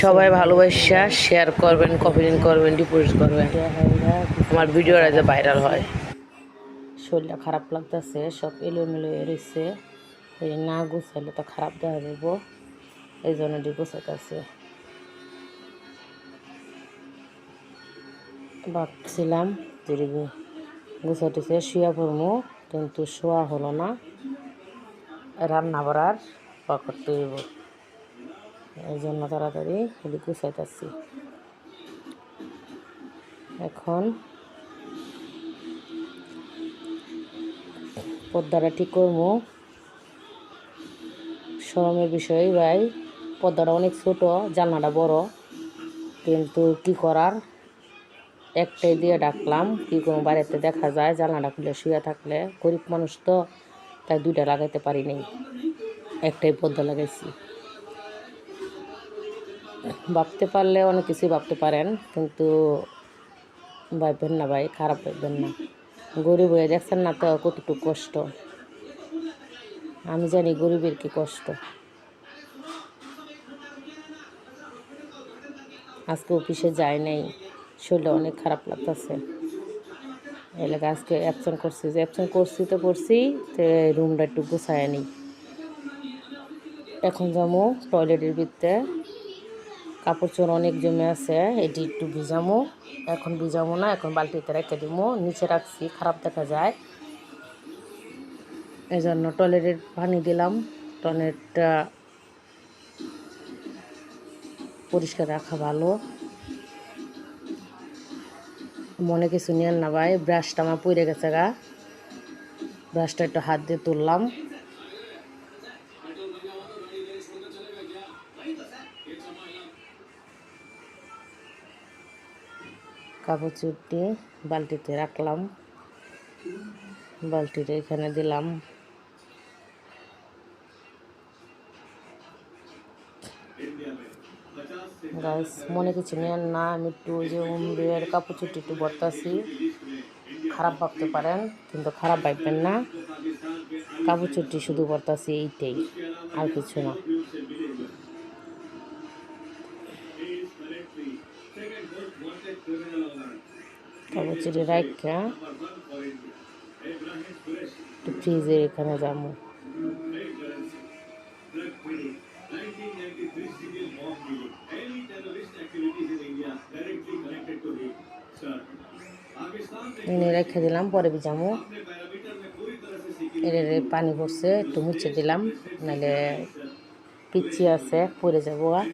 সবাই ভালোবাসা শেয়ার করবেন, কমেন্ট করবেন, ডিপোজিট করবেন, আমার ভিডিওটা যে ভাইরাল হয়। শরীরটা খারাপ লাগতেছে, সব এলোমেলো রয়েছে, এই না গুছাইলে তো খারাপ দেখা যাব, এই জন্য গুছাইতেছে। ভাবছিলাম যে গুছাইতেছে শুয়া পড়বো, কিন্তু শোয়া হলো না, রান্না বাড়ার করতে হইব, এই জন্য তাড়াতাড়ি গুছাইতেছি। এখন পর্দাটা ঠিক করবো। শরমের বিষয় ভাই, পর্দাটা অনেক ছোট, জানলাটা বড়, কিন্তু কি করার, একটাই দিয়ে ডাকলাম, কি কোনো বাড়িতে দেখা যায় জানলাটা খুলে শুয়ে থাকলে, গরিব মানুষ তো, তাই দুইটা লাগাইতে পারি নাই, একটাই পর্দা লাগাইছি। ভাবতে পারলে অনেক কিছুই ভাবতে পারেন, কিন্তু ভাববেন না ভাই, খারাপ ভাববেন না। গরিব হয়ে দেখছেন না তো কতটুকু কষ্ট, আমি জানি গরিবের কি কষ্ট। আজকে অফিসে যাই নাই, শরীরটা অনেক খারাপ লাগতেছে, এলাকা আজকে অ্যাবসেন্ট করছি, যে অ্যাবসেন্ট করছি তো করছি, তো রুমটা একটু গুছায় নিই। এখন যাবো টয়লেটের ভিতরে, কাপড় চোপড় অনেক জমে আছে, এটি একটু ভিজামো। এখন ভিজামো না, এখন বালতিতে রেখে দিব, নিচে রাখছি খারাপ দেখা যায়, এই জন্য টয়লেটের পানি দিলাম। টয়লেটটা পরিষ্কার রাখা ভালো। মনে কিছু নিয়েন না ভাই, ব্রাশটা আমার পড়ে গেছে গা, ব্রাশটা একটু হাত দিয়ে তুললাম। কাপড় চুপটি বালতিতে রাখলাম, বালতিটা এখানে দিলাম। গাইস মনে কিছু নেন না, আমি একটু যে উমরের কাপড় চুপটি একটু বর্তাছি, খারাপ ভাবতে পারেন, কিন্তু খারাপ ভাববেন না, কাপড় চুপটি শুধু বর্তাছি, এইটাই, আর কিছু না। কাপড় চুপটি রাখা একটু ফ্রিজের এখানে যাবো। এনে রেখে দিলাম, পরে ভিজামো। এর পানি পড়ছে, একটু মুছে দিলাম, নাহলে পিচ্ছি আছে পড়ে যাবো।